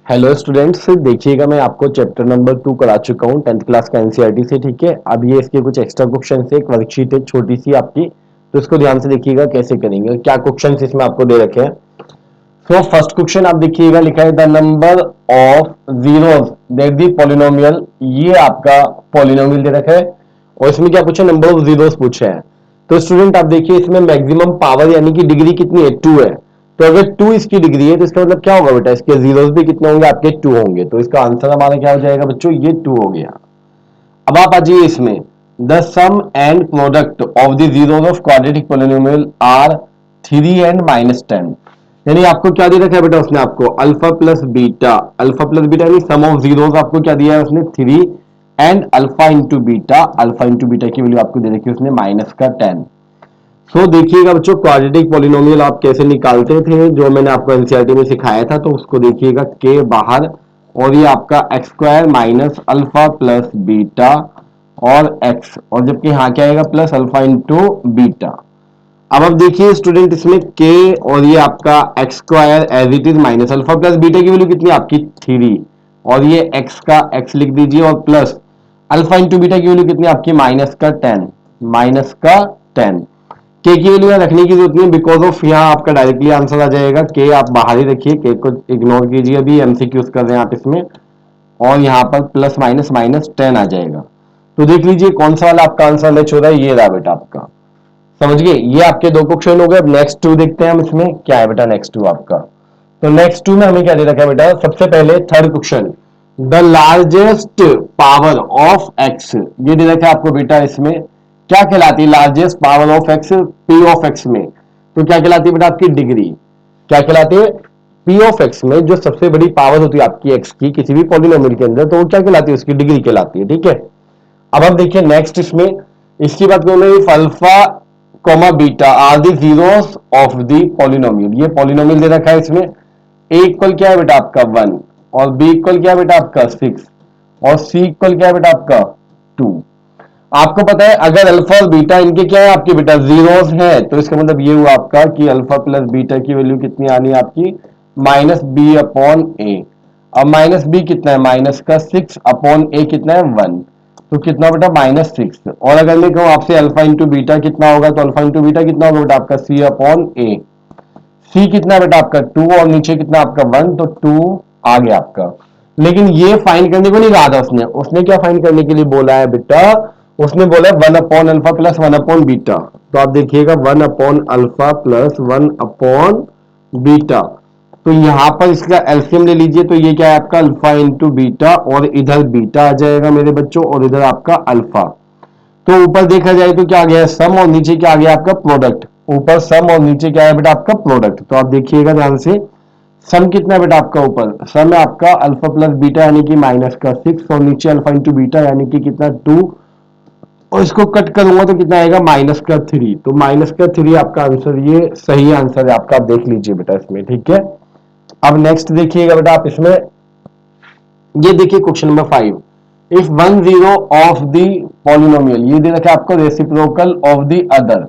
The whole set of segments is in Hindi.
हेलो स्टूडेंट्स, देखिएगा मैं आपको चैप्टर नंबर 2 करा चुका हूँ 10th क्लास का एनसीईआरटी से। ठीक है, अब ये इसके कुछ एक्स्ट्रा क्वेश्चन है, एक वर्कशीट है छोटी सी आपकी, तो इसको ध्यान से देखिएगा कैसे करेंगे, क्या क्वेश्चन इसमें आपको दे रखे हैं। सो फर्स्ट क्वेश्चन आप देखिएगा, लिखा है the number of zeros that the polynomial. ये आपका पॉलिनोमियल दे रखा है और इसमें क्या पूछा, नंबर ऑफ जीरोस पूछे हैं। तो स्टूडेंट आप देखिए इसमें मैक्सिमम पावर यानी कि डिग्री कितनी है, 2 है। तो अगर 2 इसकी डिग्री है तो इसका मतलब क्या होगा बेटा, इसके जीरोस भी कितने होंगे, आपके 2 होंगे। तो इसका आंसर हमारा क्या हो जाएगा बच्चों, ये 2 हो गया। अब आप आ जाइए इसमें, the sum and product of the zeros of quadratic polynomial are 3 and -10। यानी आपको क्या दे रखा है बेटा, उसने आपको alpha plus beta, alpha plus beta यानी सम ऑफ जीरोस आपको क्या दिया है उसने, 3 and alpha into beta, alpha into beta की वैल्यू आपको दे रखी है उसने -10। सो देखिएगा बच्चों, क्वाड्रेटिक पॉलिनोमियल आप कैसे निकालते थे, जो मैंने आपको एनसीईआरटी में सिखाया था, तो उसको देखिएगा के बाहर और ये आपका X square minus alpha plus beta और एक्स, और जबकि यहाँ क्या आएगा प्लस अल्फा इंटू बीटा। अब देखिए स्टूडेंट, इसमें के और ये आपका X square as it is minus alpha plus beta की वैल्यू कितनी आपकी 3, और ये एक्स का एक्स लिख दीजिए और प्लस अल्फा इंटू बीटा की वैल्यू कितनी आपकी -10, -10। के की वैल्यू रखने की जरूरत नहीं, बिकॉज ऑफ यहाँ आपका डायरेक्टली आंसर आ जाएगा। के आप बाहर ही रखिए, के को इग्नोर कीजिए, अभी एमसीक्यूज कर रहे हैं आप इसमें, और यहाँ पर प्लस माइनस -10 आ जाएगा। तो देख लीजिए कौन सा वाला आपका आंसर मैच हो रहा है, ये रहा बेटा आपका। समझ गए, ये आपके दो क्वेश्चन हो गए। अब नेक्स्ट 2 देखते हैं हम, इसमें क्या है बेटा नेक्स्ट 2 आपका। तो नेक्स्ट 2 में हमें क्या दे रखा है बेटा, सबसे पहले third question, the largest power of x, ये दे रखा है आपको बेटा। इसमें क्या कहलाती है largest power of x, P of x में, तो क्या कहलाती है बेटा आपकी डिग्री, क्या कहलाती है पी ऑफ एक्स में, जो सबसे बड़ी पावर होती है आपकी एक्स की किसी भी पॉलिनोमियल के अंदर, तो वो क्या कहलाती है, उसकी डिग्री कहलाती है। ठीक है, अब हम देखिए नेक्स्ट इसमें, इसकी बात करें, if alpha comma beta are the zeros of the polynomial, ये पॉलिनोमियल दे रखा है इसमें। ए इक्वल क्या है बेटा आपका 1, और बी इक्वल क्या है बेटा आपका 6, और सी इक्वल क्या है बेटा आपका 2। आपको पता है अगर अल्फा और बीटा इनके क्या है आपके बेटा जीरोस है, तो इसका मतलब ये हुआ आपका कि अल्फा प्लस बीटा की वैल्यू कितनी आनी है आपकी -b/a। अब -b कितना है, -6/a कितना है 1, तो कितना बेटा -6। और अगर मैं कहूं आपसे अल्फा इंटू बीटा कितना होगा, तो अल्फा इंटू बीटा कितना होगा बेटा आपका c/a। सी कितना बेटा आपका 2, और नीचे कितना आपका 1, तो 2 आ गया आपका। लेकिन ये फाइंड करने को नहीं कहा था उसने, उसने क्या फाइंड करने के लिए बोला है बेटा, उसने बोला 1/अल्फा प्लस 1/बीटा। तो आप देखिएगा 1/अल्फा प्लस 1/बीटा, तो यहां पर इसका एलसीएम ले लीजिए, तो ये क्या है आपका अल्फा इंटू बीटा, और इधर बीटा आ जाएगा मेरे बच्चों, और इधर आपका अल्फा। तो ऊपर देखा जाए तो क्या आ गया सम, और नीचे क्या आ गया आपका प्रोडक्ट। ऊपर सम और नीचे क्या है बेटा आपका प्रोडक्ट। तो आप देखिएगा ध्यान से, सम कितना है बेटा आपका, ऊपर सम है आपका अल्फा प्लस बीटा यानी कि -6, और नीचे अल्फा इंटू बीटा यानी कि कितना 2, और इसको कट करूंगा तो कितना आएगा -3। तो -3 आपका आंसर, ये सही आंसर है आपका, आप देख लीजिए बेटा इसमें। ठीक है, अब नेक्स्ट देखिएगा बेटा आप इसमें, ये देखिए question number 5, if one zero of the polynomial, ये दे रखा है आपको रेसिप्रोकल ऑफ द अदर।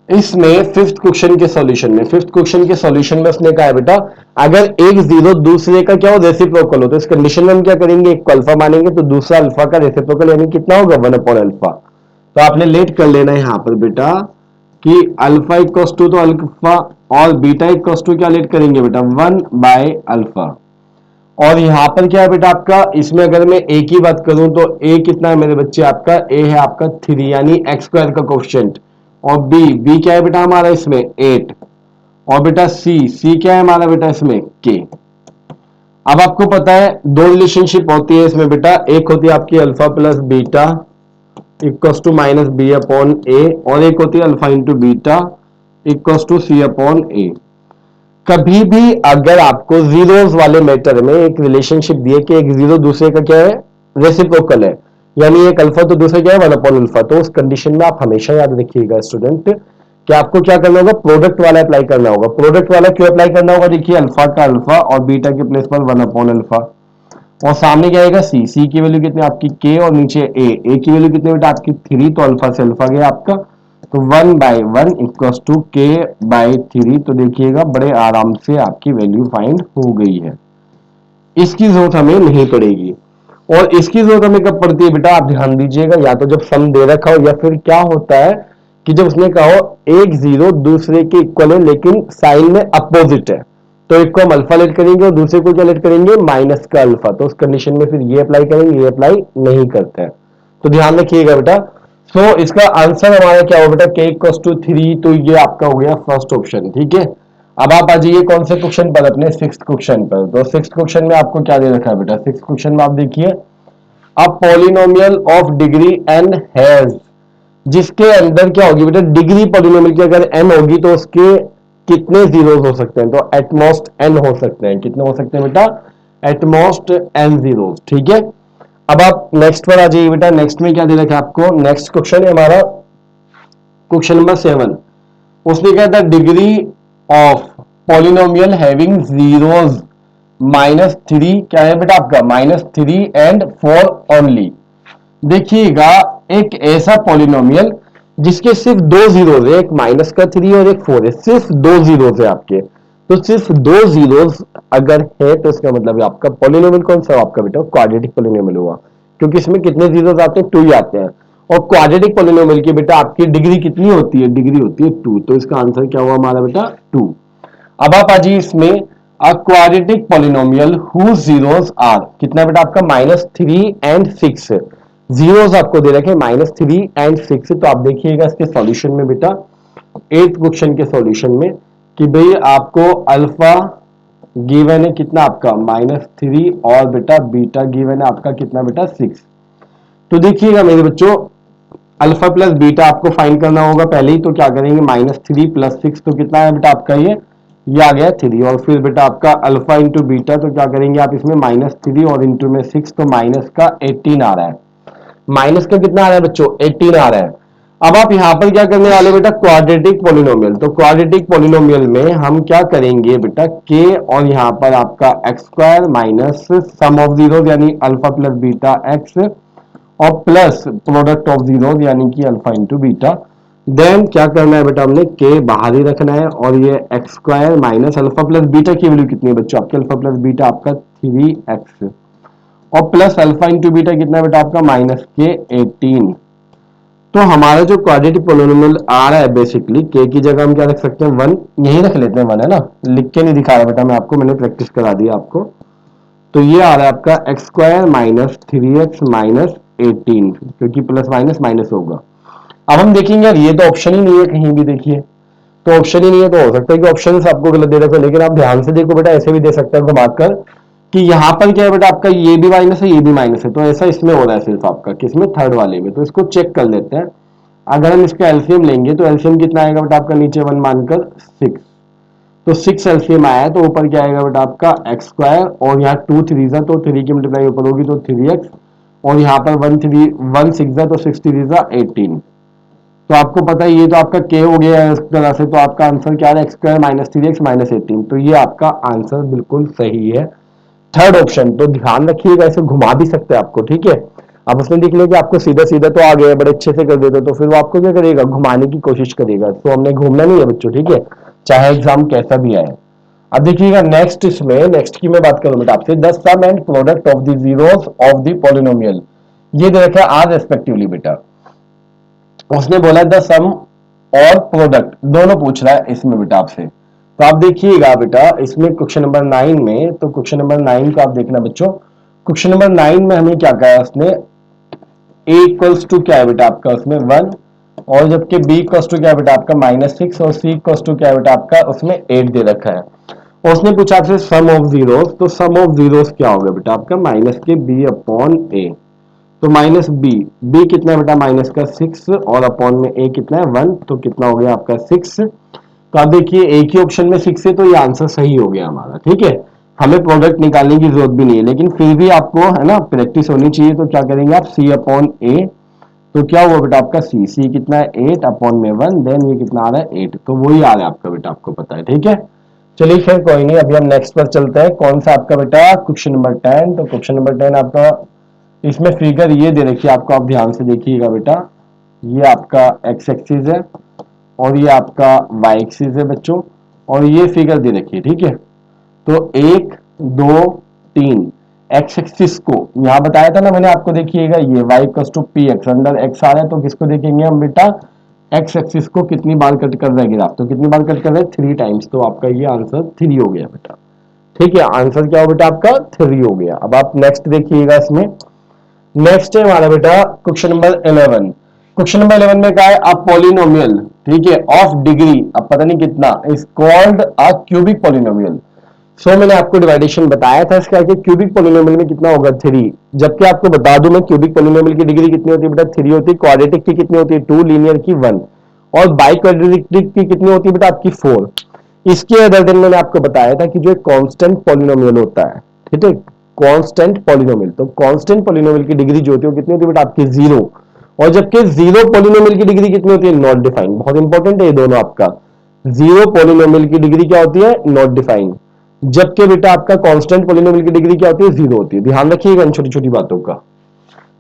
इसमें फिफ्थ क्वेश्चन के सॉल्यूशन में, फिफ्थ क्वेश्चन के सॉल्यूशन में उसने कहा है बेटा, अगर एक जीरो दूसरे का क्या हो रेसिप्रोकल हो, तो इस कंडीशन में हम क्या करेंगे, एक को अल्फा मानेंगे, तो दूसरा अल्फा का रेसिप्रोकल यानी कितना होगा 1/अल्फा। तो आपने लेट कर लेना है यहां पर बेटा कि अल्फा इक्वस टू, तो अल्फा, और बीटा इक्वस टू क्या लेट करेंगे बेटा 1/अल्फा। और यहां पर क्या है बेटा आपका, इसमें अगर मैं ए की बात करूं तो ए कितना है मेरे बच्चे आपका, ए है आपका 3 यानी एक्स स्क्वायर का कोएफिशिएंट, और बी क्या है बेटा हमारा इसमें 8, और बेटा सी क्या है हमारा बेटा इसमें के। अब आपको पता है दो रिलेशनशिप होती है इसमें बेटा, एक होती है आपकी alpha plus beta equals to -b/a, और एक होती है alpha into beta equals to c/a। कभी भी अगर आपको जीरोस वाले मैटर में एक रिलेशनशिप दिए कि एक जीरो दूसरे का क्या है रेसिप्रोकल है, यानी एक अल्फा तो दूसरा क्या है 1/अल्फा, तो उस कंडीशन में आप हमेशा याद रखिएगा स्टूडेंट कि आपको क्या करना होगा, प्रोडक्ट वाला अप्लाई करना होगा। प्रोडक्ट वाला क्यों अप्लाई करना होगा, देखिए अल्फा का अल्फा और बीटा के प्लेस पर 1/अल्फा, और सामने क्या आएगा सी की वैल्यू कितनी आपकी के, और नीचे ए की वैल्यू कितनी बेटा आपकी 3, तो अल्फा से अल्फा गया आपका, तो 1/1 इक्वस टू के/3। तो देखिएगा बड़े आराम से आपकी वैल्यू फाइंड हो गई है। इसकी जरूरत हमें नहीं पड़ेगी। और इसकी जरूरत हमें कब पड़ती है बेटा, आप ध्यान दीजिएगा, या तो जब सम दे रखा हो, या फिर क्या होता है कि जब उसने कहा हो एक जीरो दूसरे के इक्वल है लेकिन साइन में अपोजिट है, तो एक को हम अल्फा लेट करेंगे और दूसरे को क्या लेट करेंगे, माइनस का अल्फा। तो उस कंडीशन में फिर ये अप्लाई करेंगे, ये अप्लाई नहीं करते हैं। तो ध्यान रखिएगा बेटा। सो इसका आंसर हमारा क्या होगा बेटा, के इक्वल्स टू 3। तो ये आपका हो गया फर्स्ट ऑप्शन, ठीक है। अब आप आ जाइए कौन से क्वेश्चन पर, अपने सिक्स्थ क्वेश्चन पर। तो सिक्स्थ क्वेश्चन में आपको क्या दे रखा है बेटा, सिक्स्थ क्वेश्चन में आप देखिए, a polynomial of degree N has, जिसके अंदर क्या होगी बेटा, डिग्री पॉलिनोमियल की अगर एन होगी तो उसके कितने जीरोस हो सकते हैं, तो एटमोस्ट एन हो सकते हैं। कितने हो सकते हैं बेटा, एटमोस्ट एन जीरोस, ठीक है। अब आप नेक्स्ट पर आ जाइए बेटा। नेक्स्ट में क्या दे रखा है आपको, नेक्स्ट क्वेश्चन है हमारा क्वेश्चन नंबर 7। उसने कहा था degree of polynomial having zeros -3, क्या है बेटा आपका, -3 एंड 4 ओनली। देखिएगा, एक ऐसा पॉलिनोमियल जिसके सिर्फ दो जीरोस है, एक माइनस का 3 और एक 4 है, सिर्फ दो जीरोस है आपके। तो सिर्फ दो जीरोस अगर है तो इसका मतलब है आपका पॉलिनोमियल कौन सा, आपका बेटा क्वाड्रेटिक पॉलिनोमियल हुआ, क्योंकि इसमें कितने जीरोस आते हैं, 2 ही आते हैं। और क्वाड्रेटिक पॉलिनोमियल की बेटा आपकी डिग्री कितनी होती है, डिग्री होती है 2। तो इसका आंसर क्या हुआ हमारा बेटा, 2। अब आप आ जाइए इसमें, a quadratic polynomial whose zeros are, कितना बेटा आपका, -3 एंड 6। जीरोस आपको दे रखे -3 एंड 6। तो आप देखिएगा इसके सॉल्यूशन में बेटा, 8th क्वेश्चन के सॉल्यूशन में, कि भाई आपको अल्फा गिवन है कितना आपका, -3, और बेटा बीटा गिवन है आपका कितना बेटा, 6। तो देखिएगा मेरे बच्चों, अल्फा प्लस बीटा आपको फाइंड करना होगा पहले ही। तो क्या करेंगे, -3 + 6, तो कितना है बेटा आपका, ये आ गया 3। और फिर बेटा आपका अल्फा इंटू बीटा, तो क्या करेंगे आप इसमें -3 और इंटू में 6, तो माइनस का 18 आ रहा है। माइनस का कितना आ रहा है बच्चों, 18 आ रहा है। अब आप यहां पर क्या करने वाले बेटा, क्वाड्रेटिक पॉलिनोमियल। तो क्वाड्रेटिक पॉलिनोमियल में हम क्या करेंगे बेटा, के और यहां पर आपका x² minus sum of zero यानी अल्फा प्लस बीटा एक्स, और प्लस प्रोडक्ट ऑफ जीरो यानी कि अल्फा इंटू बीटा। देन क्या करना है बेटा, हमने के बाहर ही रखना है, और ये x² minus alpha plus beta की वैल्यू कितनी है बच्चों, आपके अल्फा प्लस बीटा आपका 3x, और प्लस अल्फा इंटू बीटा कितना है बेटा आपका, -18। तो हमारा जो क्वाड्रेटिक पॉलिनोमियल आ रहा है बेसिकली, के की जगह हम क्या रख सकते हैं, 1 यही रख लेते हैं, 1 है ना, लिख के नहीं दिखा रहा बेटा मैं आपको, मैंने प्रैक्टिस करा दिया आपको। तो ये आ रहा है आपका x² माइनस 3x माइनस 18, क्योंकि प्लस माइनस माइनस होगा। अब हम देखेंगे यार, ये तो ऑप्शन ही नहीं है कहीं भी, देखिए तो ऑप्शन ही नहीं है, तो हो सकता है कि ऑप्शन आपको गलत दे रखो, लेकिन आप ध्यान से देखो बेटा, ऐसे भी दे सकता है घुमाकर कि यहाँ पर क्या है बेटा आपका, ये भी माइनस है, ये भी माइनस है। तो ऐसा इसमें हो रहा है सिर्फ आपका, किसमें, थर्ड वाले में। तो इसको चेक कर लेते हैं। अगर हम इसका एलसीएम लेंगे तो एलसीएम कितना आएगा बेटा आपका, नीचे 1 मानकर 6। तो 6 एलसीएम आया, तो ऊपर क्या आएगा बेटा आपका x², और यहाँ 2 3 जा, तो 3 की मल्टीप्लाई ऊपर होगी तो 3x, और यहाँ पर 1 6 जा, तो 6 3 जा 18। तो आपको पता है ये तो आपका k हो गया है इस तरह से। तो आपका आंसर क्या है, x² माइनस 3x माइनस 18। तो ये आपका आंसर बिल्कुल सही है, थर्ड ऑप्शन। तो ध्यान रखिएगा, इसे घुमा भी सकते हैं आपको, ठीक है। अब उसने देख लिया कि आपको सीधा सीधा तो आ गया, बड़े अच्छे से कर देते, तो फिर वो आपको क्या करेगा, घुमाने की कोशिश करेगा। तो हमने घूमना नहीं है बच्चों, ठीक है, चाहे एग्जाम कैसा भी आए। अब देखिएगा नेक्स्ट, इसमें नेक्स्ट की मैं बात करूं बेटा आपसे, the sum and product of the zeros of the polynomial, ये दे रखा है आर रेस्पेक्टिवली बेटा। उसने बोला द सम और प्रोडक्ट दोनों पूछ रहा है इसमें बेटा आपसे। तो आप देखिएगा बेटा, इसमें क्वेश्चन नंबर 9 में, तो क्वेश्चन नंबर 9 को आप देखना बच्चों। क्वेश्चन नंबर 9 में हमें क्या कहा है उसने, a इक्वल्स टू क्या है बेटा आपका उसमें 1, और जबकि b इक्वल्स टू क्या है बेटा आपका -6, और c इक्वल्स टू क्या है बेटा आपका उसमें 8 दे रखा है। और उसने पूछा आपसे सम ऑफ जीरोस, तो सम ऑफ जीरोस क्या होगा बेटा आपका, माइनस के b अपॉन a। तो माइनस बी कितना है बेटा, माइनस का 6, और अपॉन में a कितना है 1, तो कितना हो गया आपका 6। तो आप देखिए एक ही ऑप्शन में 6 है, तो ये आंसर सही हो गया हमारा, ठीक है। हमें प्रोडक्ट निकालने की जरूरत भी नहीं है, लेकिन फिर भी आपको है ना प्रैक्टिस होनी चाहिए। तो क्या करेंगे आप, c अपॉन a, तो क्या हुआ बेटा आपका c कितना है 8 अपॉन में 1, देन ये कितना आ रहा है 8, तो वही आ रहा है आपका बेटा, आपको पता है, ठीक है। चलिए खैर कोई नहीं, अभी हम नेक्स्ट पर चलते हैं। कौन सा आपका बेटा, क्वेश्चन नंबर 10। तो क्वेश्चन नंबर 10 आपका, इसमें फिगर ये दे रखी है आपको, आप ध्यान से देखिएगा बेटा। ये आपका एक्स एक्सिस है, और ये आपका वाई एक्सिस है बच्चों, और ये फिगर दे रखी है, ठीक है। तो 1 2 15 एक्स एक्सिस को यहाँ बताया था ना मैंने आपको, देखिएगा ये y equal to P X under X आ रहा है, तो किसको देखेंगे हम बेटा, एक्स एक्सिस को कितनी बार कट कर रहा है ग्राफ, तो कितनी बार कट कर रहा है 3 टाइम्स, तो आपका ये आंसर 3 हो गया बेटा। ठीक है, आंसर क्या हो बेटा आपका 3 हो गया। अब आप नेक्स्ट देखिएगा इसमें, नेक्स्ट है हमारा बेटा क्वेश्चन नंबर 11। क्वेश्चन नंबर 11 में क्या है, अ पॉलिनोमियल, ठीक है, ऑफ डिग्री, अब पता नहीं कितना, is called a cubic polynomial. So मैंने आपको डिवाइडेशन बताया था इसका कि क्यूबिक पॉलिनोमियल में कितना होगा 3, जबकि आपको बता दूं मैं क्यूबिक पॉलिनोमियल की डिग्री कितनी होती है बेटा 3 होती है, क्वाड्रेटिक की कितनी होती है 2, लीनियर की 1, और बाई क्वाड्रेटिक की कितनी होती है बेटा आपकी 4। इसके अदर दिन मैंने आपको बताया था कि जो एक कांस्टेंट पॉलिनोमियल होता है, ठीक है, कांस्टेंट पॉलिनोमियल, तो कांस्टेंट पॉलिनोमियल की डिग्री जो होती है वो कितनी होती है बेटा आपकी 0, और जबकि 0 पॉलिनोमियल की डिग्री कितनी होती है, नॉट डिफाइंड। बहुत इंपॉर्टेंट है ये दोनों आपका, 0 पॉलिनोमियल की डिग्री क्या होती है, नॉट डिफाइंड, जबकि बेटा आपका कांस्टेंट पॉलिनोमियल की डिग्री क्या होती है, 0 होती है। ध्यान रखिएगा इन छोटी छोटी बातों का।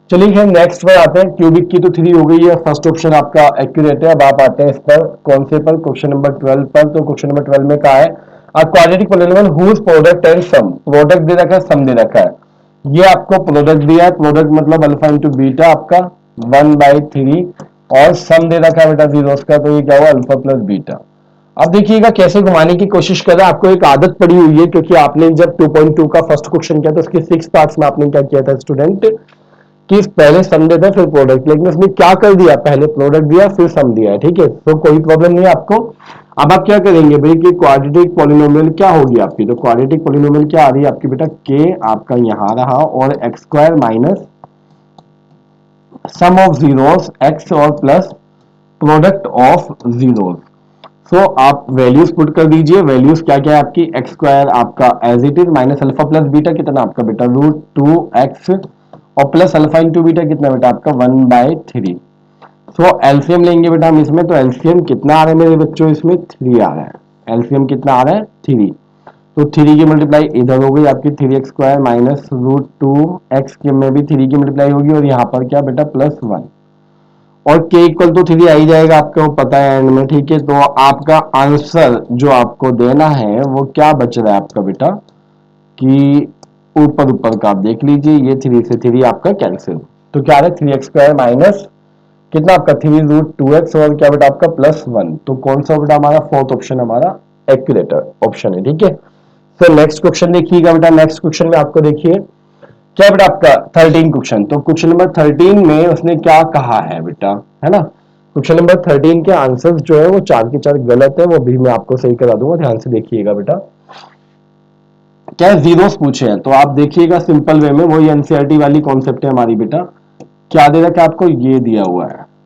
चलिए नेक्स्ट पर आते हैं, क्यूबिक की तो 3 हो गई है, फर्स्ट ऑप्शन आपका एक्यूरेट है। अब आप आते हैं इस पर कौन से पर, क्वेश्चन नंबर 12 पर। तो क्वेश्चन नंबर 12 में कहा है, a quadratic polynomial whose product and sum, product दे रखा है, सम दे रखा है। ये आपको प्रोडक्ट दिया है, प्रोडक्ट मतलब अल्फा इंटू बीटा आपका 1/3, और सम दे रखा है बेटा जीरोस का, तो ये क्या हुआ अल्फा प्लस बीटा। अब देखिएगा कैसे घुमाने की कोशिश कर रहा है, आपको एक आदत पड़ी हुई है, क्योंकि आपने जब 2.2 का फर्स्ट क्वेश्चन किया तो उसके 6 पार्ट्स में आपने क्या किया था स्टूडेंट, कि पहले सम देता फिर प्रोडक्ट, लेकिन उसने क्या कर दिया, पहले प्रोडक्ट दिया फिर सम दिया है। ठीक है, तो कोई प्रॉब्लम नहीं है आपको। अब आप क्या करेंगे भाई कि क्वाड्रेटिक पॉलिनोमियल क्या होगी आपकी, तो क्वाड्रेटिक पॉलिनोमियल क्या आ रही है आपकी बेटा, के आपका यहां रहा और x square minus sum of zeros x और प्लस प्रोडक्ट ऑफ जीरोस। सो आप वैल्यूज पुट कर दीजिए, वैल्यूज क्या क्या है आपकी, एक्स स्क्वायर आपका as it is minus alpha plus beta कितना आपका बेटा √2x, और प्लस अल्फा इंटू बीटा कितना बेटा आपका 1/3। सो एलसीएम लेंगे बेटा हम इसमें, तो एलसीएम कितना आ रहा है मेरे बच्चों, इसमें 3 आ रहा है। एलसीएम कितना आ रहा है 3, तो 3 की मल्टीप्लाई इधर हो गई आपकी 3x स्क्वायर माइनस √2x के में भी 3 की मल्टीप्लाई होगी, और यहाँ पर क्या बेटा +1, और k इक्वल टू 3 आ ही जाएगा आपको पता है एंड में। ठीक है, तो आपका आंसर जो आपको देना है वो क्या बच रहा है आपका बेटा, कि ऊपर ऊपर का आप देख लीजिए, ये 3 से 3 आपका कैंसिल, तो क्या है 3x स्क्वायर माइनस कितना आपका 3√2x, और क्या बेटा आपका +1, तो कौन सा बेटा हमारा फोर्थ ऑप्शन हमारा एक्यूरेट ऑप्शन है। ठीक है, तो नेक्स्ट क्वेश्चन देखिएगा बेटा, नेक्स्ट क्वेश्चन में आपको देखिए क्या बेटा आपका 13 क्वेश्चन, तो क्वेश्चन नंबर 13 में उसने क्या कहा है बेटा, है ना, क्वेश्चन नंबर 13 के आंसर्स जो है वो 4 के 4 गलत है, वो भी मैं आपको सही करा दूंगा, ध्यान से देखिएगा बेटा। क्या जीरोस पूछे हैं, तो आप देखिएगा सिंपल वे में, वही एनसीईआरटी वाली कॉन्सेप्ट है हमारी बेटा। क्या दे रखा है आपको, ये दिया हुआ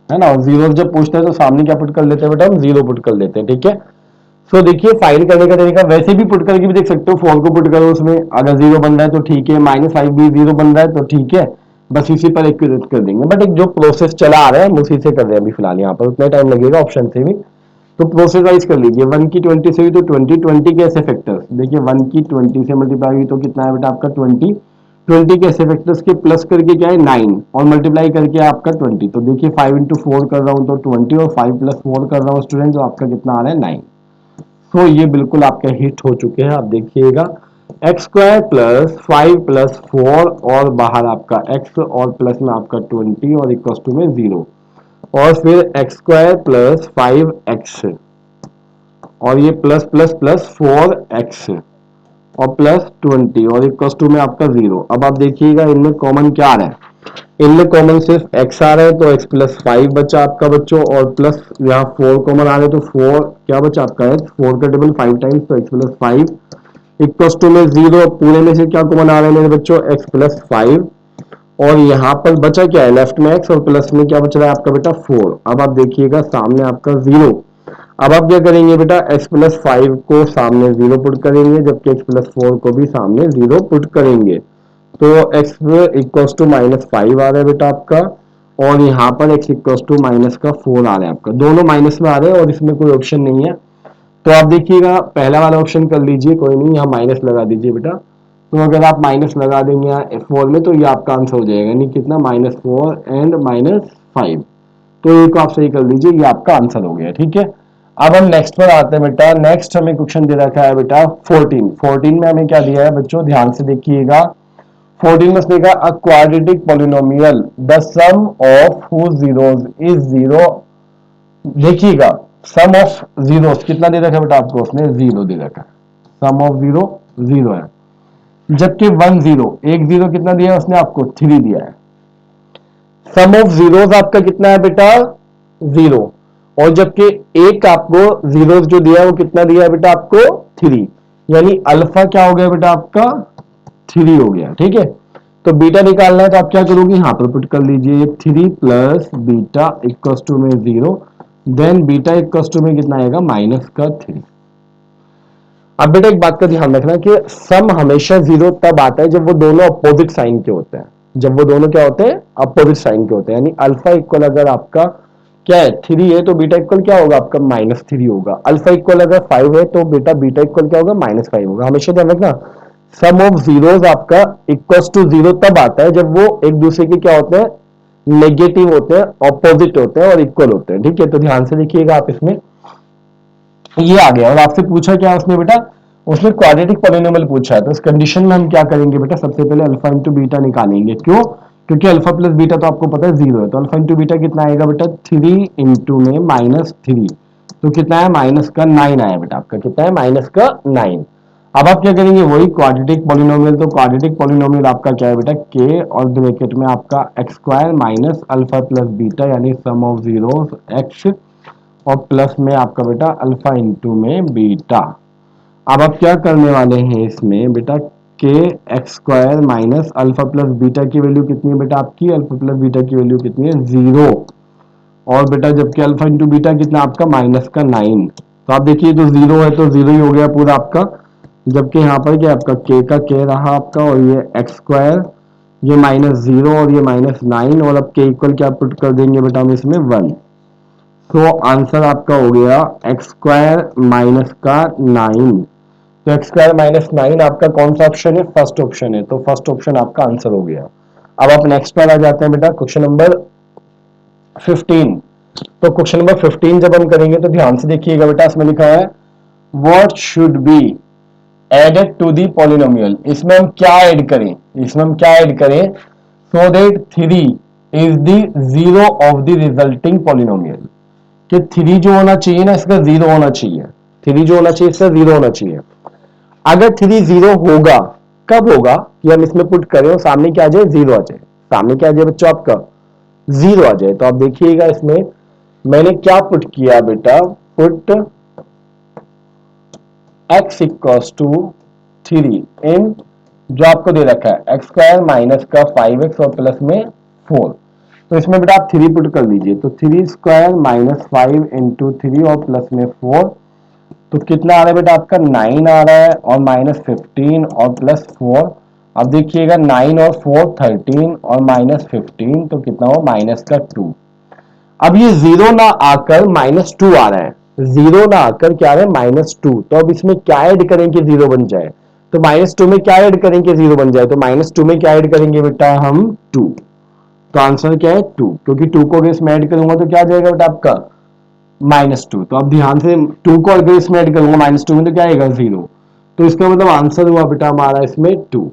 है ना, और जीरोस जब पूछते हैं तो सामने क्या पुट कर लेते हैं बेटा, हम 0 पुट कर लेते हैं। ठीक है, सो देखिए फाइंड करने का तरीका वैसे भी पुट करके भी देख सकते हो, 4 को पुट करो उसमें, अगर 0 बन रहा है तो ठीक है, -5 भी 0 बन रहा है तो ठीक है, बस इसी पर एक्यूरेट कर देंगे। बट एक जो प्रोसेस चला आ रहा है हम उसी से कर रहे हैं अभी फिलहाल, यहाँ पर उतना टाइम लगेगा ऑप्शन से भी, तो प्रोसेस वाइज कर लीजिए। 1 की 20 से हुई तो 20 के ऐसे फैक्टर्स, देखिए 1 की 20 से मल्टीप्लाई हुई तो कितना है बेटा आपका 20 के ऐसे फैक्टर्स के प्लस करके क्या है 9, और मल्टीप्लाई करके आपका 20, तो देखिए 5 इंटू 4 कर रहा हूँ तो 20, और 5 + 4 कर रहा हूँ स्टूडेंट, तो आपका कितना आ रहा है 9। तो ये बिल्कुल आपके हिट हो चुके हैं, आप देखिएगा एक्स स्क्वायर प्लस 5 + 4, और बाहर आपका x, और प्लस में आपका 20, और इक्वल टू में 0, और फिर एक्स स्क्वायर प्लस 5x, और ये प्लस प्लस प्लस 4x, और प्लस 20, और इक्वल टू में आपका 0। अब आप देखिएगा इनमें कॉमन क्या आ रहा है, इनमें कॉमन सिर्फ x आ रहा है, तो x + 5 बचा आपका बच्चों, और प्लस यहाँ 4 कॉमन आ रहा है, तो 4 क्या बचा आपका है 4 का डबल 5 टाइम्स, तो x + 5 इक्वल टू में 0। पूरे में से क्या कॉमन आ रहा है मेरे बच्चों, x + 5, और यहाँ पर बचा क्या है लेफ्ट में x, और प्लस में क्या बच रहा है आपका बेटा 4। अब आप देखिएगा सामने आपका 0। अब आप क्या करेंगे बेटा, x + 5 को सामने 0 पुट करेंगे, जबकि x + 4 को भी सामने 0 पुट करेंगे, तो x इक्वल टू -5 आ रहा है बेटा आपका, और यहाँ पर x इक्वल टू -4 आ रहा है आपका, दोनों माइनस में आ रहे हैं और इसमें कोई ऑप्शन नहीं है। तो आप देखिएगा पहला वाला ऑप्शन कर लीजिए, कोई नहीं, यहाँ माइनस लगा दीजिए बेटा, तो अगर आप माइनस लगा देंगे यहाँ 4 में तो ये आपका आंसर हो जाएगा, नहीं कितना -4 एंड -5, तो एक आप सही कर लीजिए, ये आपका आंसर हो गया। ठीक है, अब हम नेक्स्ट पर आते हैं बेटा। नेक्स्ट हमें क्वेश्चन दे रखा है बेटा 14 में हमें क्या दिया है बच्चों, ध्यान से देखिएगा। 14 में उसने कहा a quadratic polynomial the sum of whose zeros is zero. देखिएगा सम ऑफ जीरोस कितना दे रखा है बेटा आपको, उसने जीरो दे रखा है। सम ऑफ जीरो जीरो है, जबकि वन जीरो, एक जीरो कितना दिया है उसने आपको, थ्री दिया है। सम ऑफ जीरोस आपका कितना है बेटा, जीरो, और जबकि एक आपको जीरोस जो दिया है वो कितना दिया है बेटा आपको, थ्री। यानी अल्फा क्या हो गया बेटा आपका, थ्री हो गया। ठीक है, तो बीटा निकालना है तो आप क्या करोगे, यहां पर पुट कर लीजिए, three plus beta equal to में zero, then beta equal to में कितना आएगा, माइनस का थ्री। अब बेटा एक बात का ध्यान रखना कि सम हमेशा जीरो तब आता है जब वो दोनों अपोजिट साइन के होते हैं। जब वो दोनों क्या होते हैं, अपोजिट साइन के होते हैं। यानी अल्फा इक्वल अगर आपका क्या है, थ्री है, तो बीटा इक्वल क्या होगा आपका, माइनस थ्री होगा। अल्फा इक्वल अगर फाइव है तो बेटा बीटा इक्वल क्या होगा, माइनस फाइव होगा। हमेशा ध्यान रखना सम ऑफ जीरोस आपका इक्वल टू जीरो तब आता है जब वो एक दूसरे के क्या होते हैं, नेगेटिव होते हैं, ऑपोजिट होते हैं और इक्वल होते हैं। ठीक है, तो ध्यान से देखिएगा आप इसमें, ये आ गया। और आपसे पूछा क्या उसने बेटा, उसने क्वाड्रेटिक पॉलिनोमियल पूछा है। तो इस कंडीशन में हम क्या करेंगे बेटा, सबसे पहले अल्फा इंटू बीटा निकालेंगे। क्यों, क्योंकि अल्फा प्लस बीटा तो आपको पता है जीरो है, तो अल्फा इंटू बीटा कितना आएगा बेटा, थ्री इंटू में माइनस थ्री, तो कितना है, माइनस का नाइन आया बेटा आपका, कितना है, माइनस का नाइन। अब आप क्या करेंगे, वही क्वाड्रेटिक पॉलिनोमियल, तो क्वाड्रेटिक पॉलिनोमियल आपका क्या है बेटा, के और ब्रैकेट में आपका X square minus alpha plus beta, यानी सम ऑफ जीरो एक्स, और प्लस में आपका बेटा अल्फा इंटू में बीटा। अब आप क्या करने वाले हैं इसमें बेटा, के x square minus alpha plus beta की वैल्यू कितनी है बेटा आपकी, अल्फा प्लस बीटा की वैल्यू कितनी है, जीरो। और बेटा जबकि अल्फा इंटू बीटा कितना आपका, माइनस का नाइन। तो आप देखिए तो जीरो है तो जीरो ही हो गया पूरा आपका, जबकि यहाँ पर क्या आपका के रहा आपका, और ये एक्स स्क्वायर, ये माइनस जीरो और ये माइनस नाइन, और अब के इक्वल क्या पुट कर देंगे बेटा हम इसमें, वन। तो आंसर आपका हो गया एक्स स्क्वायर माइनस का नाइन। तो एक्स स्क्वायर माइनस नाइन आपका कौन सा ऑप्शन है, फर्स्ट ऑप्शन है, तो फर्स्ट ऑप्शन आपका आंसर हो गया। अब आप नेक्स्ट पर आ जाते हैं बेटा, क्वेश्चन नंबर 15। तो क्वेश्चन नंबर 15 जब हम करेंगे तो ध्यान से देखिएगा बेटा, इसमें लिखा है what should be added to the polynomial. इसमें हम क्या ऐड करें, इसमें हम क्या ऐड करें, so that three is the zero of the resulting polynomial. कि थ्री जो होना चाहिए ना इसका जीरो होना चाहिए, थ्री जो होना चाहिए इसका जीरो होना चाहिए। अगर थ्री जीरो होगा, कब होगा कि हम इसमें पुट करें और सामने क्या आ जाए, जीरो आ जाए। सामने क्या आ जाए बच्चों आपका, जीरो आ जाए। तो आप देखिएगा इसमें मैंने क्या पुट किया बेटा, put x equals to three in, जो आपको दे रखा है एक्स स्क्वायर माइनस का फाइव एक्स और प्लस में फोर। तो इसमें बेटा आप थ्री पुट कर लीजिए, तो three square minus five into three और प्लस में फोर, तो कितना आ रहा है बेटा आपका, नाइन आ रहा है, और माइनस फिफ्टीन और प्लस फोर। अब देखिएगा नाइन और फोर थर्टीन, और माइनस फिफ्टीन, तो कितना हो, माइनस का टू। अब ये जीरो ना आकर माइनस टू आ रहा है, जीरो ना आकर क्या आ रहा है, माइनस टू। तो अब इसमें क्या ऐड करें कि जीरो बन जाए, तो माइनस टू में क्या ऐड करें कि जीरो बन जाए, तो माइनस टू में क्या ऐड करेंगे बेटा हम, टू। तो आंसर क्या है, टू, क्योंकि टू को अगर इसमें ऐड करूंगा तो क्या आ जाएगा बेटा आपका, माइनस टू। तो अब ध्यान से, टू को अगर इसमें ऐड करूंगा माइनस टू में तो क्या आएगा, जीरो। तो इसका मतलब आंसर हुआ बेटा हमारा इसमें टू।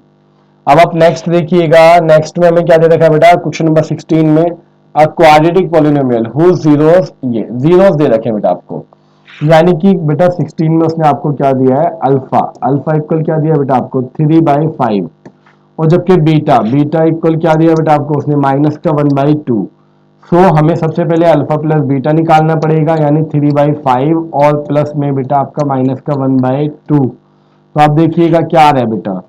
अब आप नेक्स्ट देखिएगा, नेक्स्ट में हमें क्या दे रखा है बेटा, क्वेश्चन नंबर 16 में a quadratic polynomial whose zeros, ये जीरोस दे रखे हैं बेटा आपको। यानी कि बेटा 16 में उसने आपको क्या दिया है, अल्फा, अल्फा इक्वल क्या दिया बेटा आपको, थ्री बाई फाइव, और जबकि बीटा, बीटा इक्वल क्या दिया बेटा आपको उसने, माइनस का वन बाई टू। सो हमें सबसे पहले अल्फा प्लस बीटा निकालना पड़ेगा, यानी थ्री बाई फाइव और प्लस में बेटा आपका माइनस का वन बाई टू। तो आप देखिएगा क्या आ रहा है बेटा,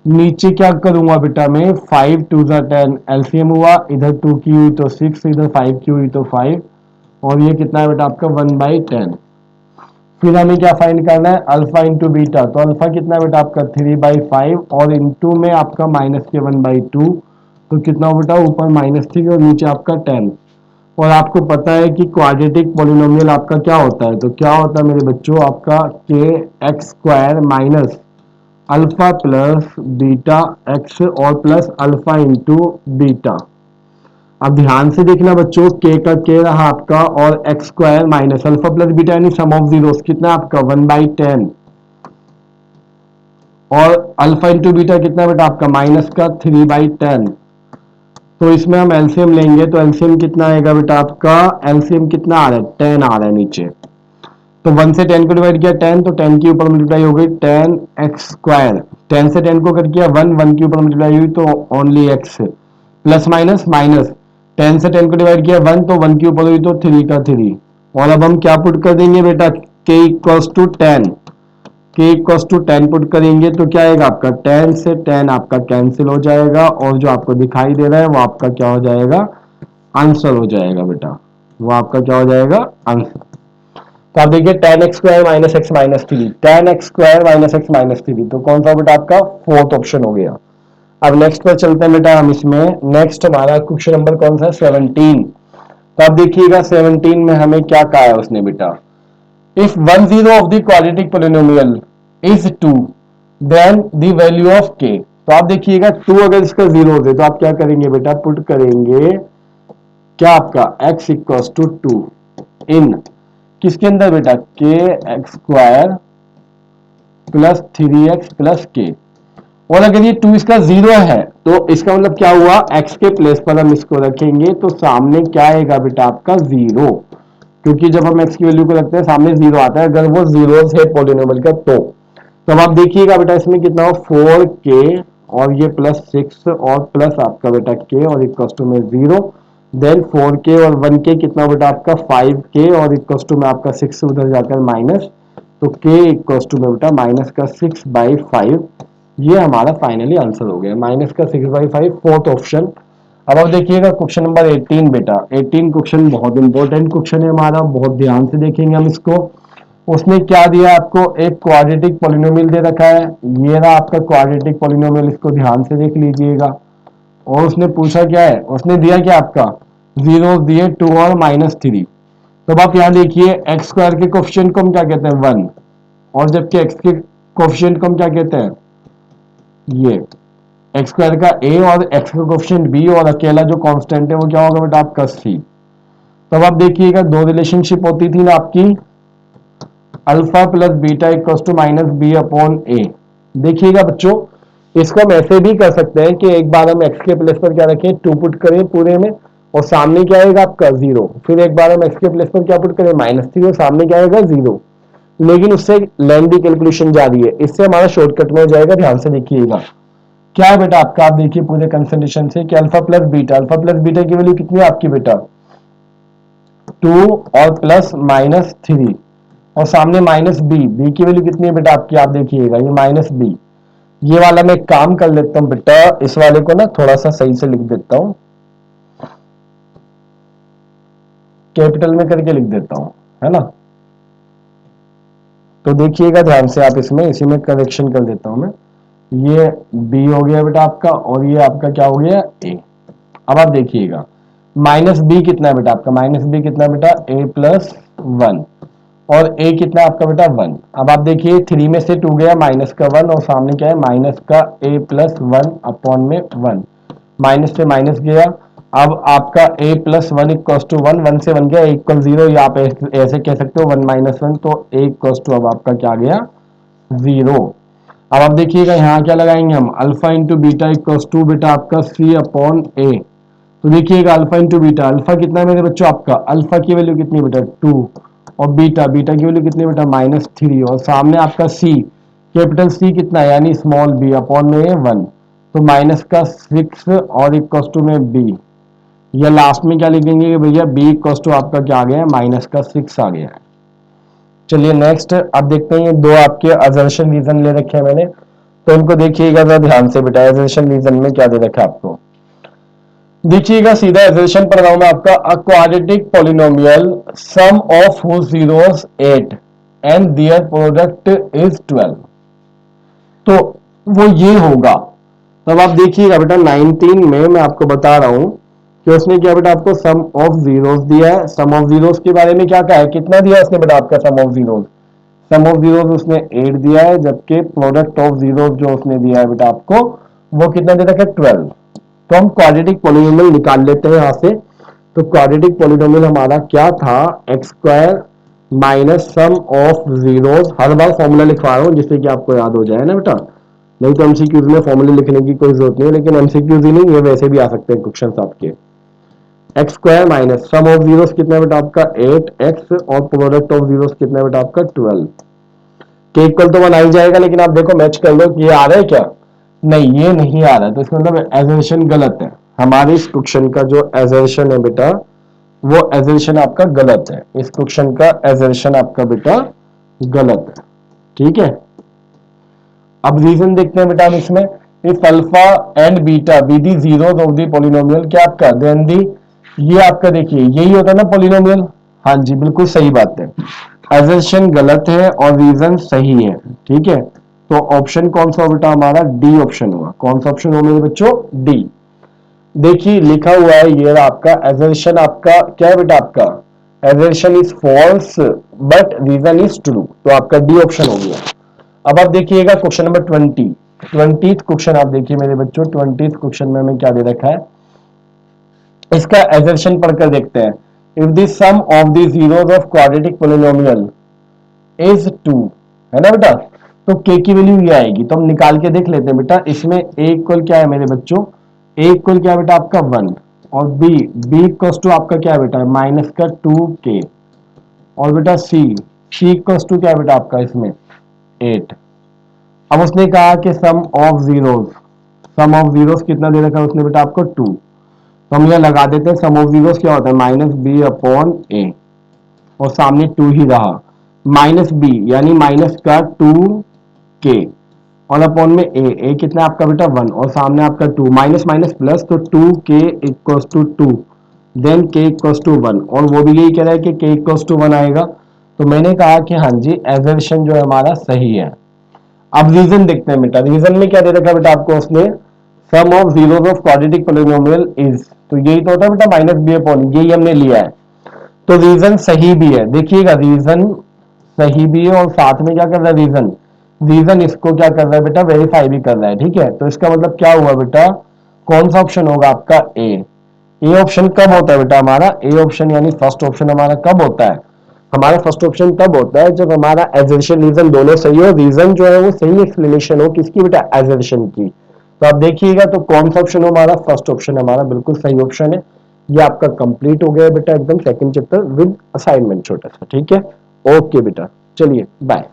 नीचे क्या करूंगा बेटा मैं, फाइव टू जा टेन, एलसीएम हुआ, इधर टू की हुई तो सिक्स, इधर फाइव की हुई तो फाइव, और ये कितना है बेटा आपका वन बाई टेन। फिर हमें क्या फाइंड करना है, अल्फा इंटू बीटा, तो अल्फा कितना है बेटा आपका थ्री बाई फाइव, और इंटू में आपका माइनस के वन बाई टू, तो कितना हो बेटा, ऊपर माइनस थ्री और नीचे आपका टेन। और आपको पता है कि क्वाड्रेटिक पॉलिनोमियल आपका क्या होता है, तो क्या होता है मेरे बच्चों आपका, के x square minus alpha plus beta x और प्लस अल्फा इंटू बीटा। अब ध्यान से देखना बच्चों, के का के रहा आपका और x square minus alpha plus beta यानी सम ऑफ जीरोस कितना आपका 1/10 और अल्फा इंटू बीटा कितना बेटा आपका माइनस का 3/10। तो इसमें हम एलसीएम लेंगे तो एलसीएम कितना आएगा बेटा आपका, एलसीएम कितना आ रहा है 10 आ रहा है नीचे। तो 1 से 10 को डिवाइड किया 10 तो 10 के ऊपर मल्टीप्लाई हो गई 10 एक्स स्क्वायर, 10 से 10 को कट किया 1 1 के ऊपर मल्टीप्लाई हुई तो only x, plus minus minus 10 से 10 को डिवाइड किया 1 तो 1 के ऊपर हुई तो 3 का 3। और अब हम क्या पुट कर देंगे बेटा, k equals to 10, k equals to 10 put करेंगे तो क्या आएगा आपका 10 से 10 आपका कैंसिल हो जाएगा और जो आपको दिखाई दे रहा है वो आपका क्या हो जाएगा, आंसर हो जाएगा बेटा, वो आपका क्या हो जाएगा आंसर। तो आप देखिए 10x square minus x minus 3, 10x square minus x minus 3, तो कौन सा बेटा आपका फोर्थ ऑप्शन हो गया। अब नेक्स्ट पर चलते हैं बेटा हम, इसमें नेक्स्ट हमारा क्वेश्चन नंबर कौन सा है 17। तो आप देखिएगा 17 में हमें क्या कहा है उसने बेटा, if 1 0 of the quadratic polynomial is 2 then the value of k। तो आप देखिएगा 2 अगर इसका 0 है तो आप क्या करेंगे बेटा, पुट करेंगे क्या आपका x इक्वल्स टू 2 इन किसके अंदर बेटा, के x square plus 3x plus के। और अगर ये 2 इसका 0 है तो इसका मतलब क्या हुआ, x के प्लेस पर हम इसको रखेंगे तो सामने क्या आएगा बेटा आपका 0, क्योंकि जब हम x की वैल्यू को रखते हैं सामने 0 आता है अगर वो 0 है पॉलिनोमियल का। तो अब आप देखिएगा बेटा इसमें कितना हो 4k और ये प्लस 6 और प्लस आपका बेटा k और इक्वल टू में 0, देन 4k और 1k कितना बेटा आपका 5k और इक्वल टू में आपका 6 उधर जाकर माइनस, तो k इक्वल टू में बेटा माइनस का 6/5। ये हमारा फाइनली आंसर हो गया, माइनस का 6/5 फोर्थ ऑप्शन। अब आप देखिएगा क्वेश्चन नंबर 18 बेटा, 18 क्वेश्चन बहुत इंपॉर्टेंट क्वेश्चन है हमारा, बहुत ध्यान से देखेंगे हम इसको। उसने क्या दिया आपको, एक क्वाड्रेटिक पॉलिनोमियल दे रखा है, ये रहा आपका क्वाड्रेटिक पॉलिनोमियल, इसको ध्यान से देख लीजिएगा। और उसने पूछा क्या है, उसने दिया क्या आपका जीरो दिए 2 और -3। तो अब आप यहाँ देखिए एक्स स्क्वायर के कोफिशिएंट को हम क्या कहते हैं 1, और जबकि एक्स के कोफिशिएंट को हम क्या कहते हैं, ये एक्स स्क्वायर का a और x का कोफिशिएंट b और अकेला जो कांस्टेंट है वो क्या होगा बेटा आपका c। तो अब आप देखिएगा दो रिलेशनशिप होती थी ना आपकी, alpha plus beta equals to minus B upon A. देखिएगा बच्चों इसको हम ऐसे भी कर सकते हैं कि एक बार हम x के प्लेस पर क्या रखें 2 पुट करें पूरे में और सामने क्या आएगा आपका 0, फिर एक बार हम x के प्लेस पर क्या पुट करें -3 और सामने क्या आएगा 0। लेकिन उससे लेंथी कैलकुलेशन जा रही है, इससे हमारा शॉर्टकट में हो जाएगा। ध्यान से देखिएगा क्या है बेटा आपका, आप देखिए पूरे कंसंट्रेशन से कि अल्फा प्लस बीटा की वैल्यू कितनी है आपकी बेटा 2 और प्लस -3 और सामने बी की वैल्यू कितनी है बेटा आपकी, आप देखिएगा ये -b। ये वाला मैं एक काम कर लेता हूं बेटा, इस वाले को ना थोड़ा सा सही से लिख देता हूं, कैपिटल में करके लिख देता हूं, है ना। तो देखिएगा ध्यान से आप, इसमें इसी में करेक्शन कर देता हूं मैं, ये b हो गया बेटा आपका और ये आपका क्या हो गया a। अब आप देखिएगा -b कितना है बेटा आपका, -b कितना है बेटा a प्लस 1 और a कितना है आपका बेटा 1। अब आप देखिए 3 में से 2 गया माइनस का 1 और सामने क्या है माइनस का a प्लस 1 अपॉन में 1, माइनस से माइनस गया। अब आपका a प्लस 1 इक्वल टू 1, 1 से 1 गया इक्वल 0, या आप ऐसे कह सकते हो 1 - 1, तो a इक्वल टू अब आपका क्या गया 0। अब आप देखिएगा यहाँ क्या लगाएंगे हम, alpha into beta equal to बेटा आपका c अपॉन a। तो देखिएगा अल्फा इंटू बीटा, अल्फा कितना है मेरे बच्चों आपका, अल्फा की वैल्यू कितनी बेटा 2 और बीटा की वैल्यू कितनी बेटा -3 और सामने आपका c कैपिटल C कितना है यानी स्मॉल b अपॉन में 1, तो माइनस का 6 और इक्वल टू में b, या लास्ट में क्या लिखेंगे कि भैया b इक्वल टू आपका क्या आ गया है -6 आ गया है। चलिए नेक्स्ट अब देखते हैं, ये दो आपके असर्शन रीजन ले रखे हैं मैंने, तो इनको देखिएगा जरा ध्यान से बेटा। असर्शन रीजन में क्या दे रखा है आपको, देखिएगा सीधा असर्शन पढ़ रहा हूं मैं आपका, a quadratic polynomial sum of whose zeros 8 and their product is 12। तो वो ये होगा। तब आप देखिएगा बेटा 19 में मैं आपको बता रहा हूं कि उसने क्या बेटा आपको सम ऑफ जीरोस दिया है। सम ऑफ जीरोस के बारे में क्या कहा है, कितना दिया उसने बेटा आपका sum of zeros, sum of zeros उसने 8 दिया है, जबकि प्रोडक्ट ऑफ जीरोस जो उसने दिया है बेटा आपको वो कितना दे रखा है 12। तो हम क्वाड्रेटिक पॉलिनोमियल निकाल लेते हैं यहां से। तो क्वाड्रेटिक पॉलिनोमियल हमारा क्या था, x square minus sum of zeros. Her bar formula लिखवा रहा हूं जिससे कि आपको याद हो जाए ना बेटा, नहीं तो एमसीक्यूज में फॉर्मूले लिखने की कोई जरूरत नहीं है, लेकिन एमसीक्यूज ही नहीं, ये वैसे भी आ सकते हैं क्वेश्चन आपके। X square minus sum of zeros कितना है बेटा आपका 8x, और प्रोडक्ट ऑफ जीरोस कितना है बेटा आपका 12। के इक्वल तो 1 आ ही जाएगा, लेकिन आप देखो मैच कर लो कि ये आ रहा है क्या, नहीं ये नहीं आ रहा है, तो इसका मतलब एजर्शन गलत है। हमारे इस क्वेश्चन का जो एजर्शन है बेटा, वो एजर्शन आपका गलत है। इस क्वेश्चन का एजर्शन आपका बेटा गलत है, ठीक है। अब रीजन देखते हैं बेटा हम इसमें, if alpha and beta be the zeros of the polynomial, क्या आपका देन दी, ये आपका देखिए यही होता है ना पॉलिनोमियल, हाँ जी बिल्कुल सही बात है। एजर्शन गलत है और रीजन सही है, ठीक है। तो ऑप्शन कौन सा बेटा हमारा, डी ऑप्शन हुआ। कौन सा ऑप्शन हुआ मेरे बच्चों, डी। देखिए लिखा हुआ है ये आपका एजर्शन, आपका क्या है बेटा, आपका assertion is false but reason is true, तो आपका डी ऑप्शन हो गया। अब आप देखिएगा क्वेश्चन नंबर 20th क्वेश्चन आप देखिए मेरे बच्चों, 20th क्वेश्चन में हमें क्या दे रखा है, इसका एजर्शन पढ़कर देखते हैं। If the sum of the zeros of quadratic polynomial is 2, है ना बेटा, तो k की वैल्यू ये आएगी, तो हम निकाल के देख लेते हैं बेटा। इसमें a इक्वल क्या है मेरे बच्चों, a इक्वल क्या है बेटा आपका 1, और b इक्वल टू आपका क्या है बेटा माइनस का 2k, और बेटा c इक्वल टू क्या है बेटा आपका इसमें 8। अब उसने कहा कि सम ऑफ जीरोस कितना दे रखा है उसने बेटा आपको 2, तो हम यह लगा देते हैं सम ऑफ जीरोस क्या होता है माइनस बी अपॉन ए, और सामने 2 ही रहा, माइनस बी यानी माइनस का 2k, और अपॉन में ए कितना है आपका बेटा 1, और सामने आपका 2, माइनस माइनस प्लस, तो 2k equals to 2, then k equals to 1, और वो भी यही कह रहा है कि k इक्वल्स टू 1 आएगा। तो मैंने कहा कि हाँ जी एजर्शन जो है हमारा सही है। अब रीजन देखते हैं बेटा, रीजन में क्या दे रखा है बेटा आपको उसने, sum of zeros of quadratic polynomial is, तो यही तो होता है बेटा माइनस बी अपॉन, यही हमने लिया है, तो रीजन सही भी है। देखिएगा रीजन सही भी है, और साथ में क्या कर रहा है रीजन इसको क्या कर रहा है बेटा वेरीफाई भी कर रहा है, ठीक है। तो इसका मतलब क्या हुआ बेटा, कौन सा ऑप्शन होगा आपका ए ऑप्शन कब होता है बेटा हमारा, ए ऑप्शन यानी फर्स्ट ऑप्शन हमारा कब होता है, हमारा फर्स्ट ऑप्शन तब होता है जब हमारा एजर्शन रीजन दोनों सही हो, रीजन जो है वो सही एक्सप्लेनेशन हो किसकी बेटा एजर्शन की। तो आप देखिएगा तो कौन सा ऑप्शन हो हमारा, फर्स्ट ऑप्शन हमारा बिल्कुल सही ऑप्शन है। ये आपका कंप्लीट हो गया बेटा एकदम सेकंड चैप्टर विद असाइनमेंट छोटा सा, ठीक है। ओके बेटा, चलिए बाय।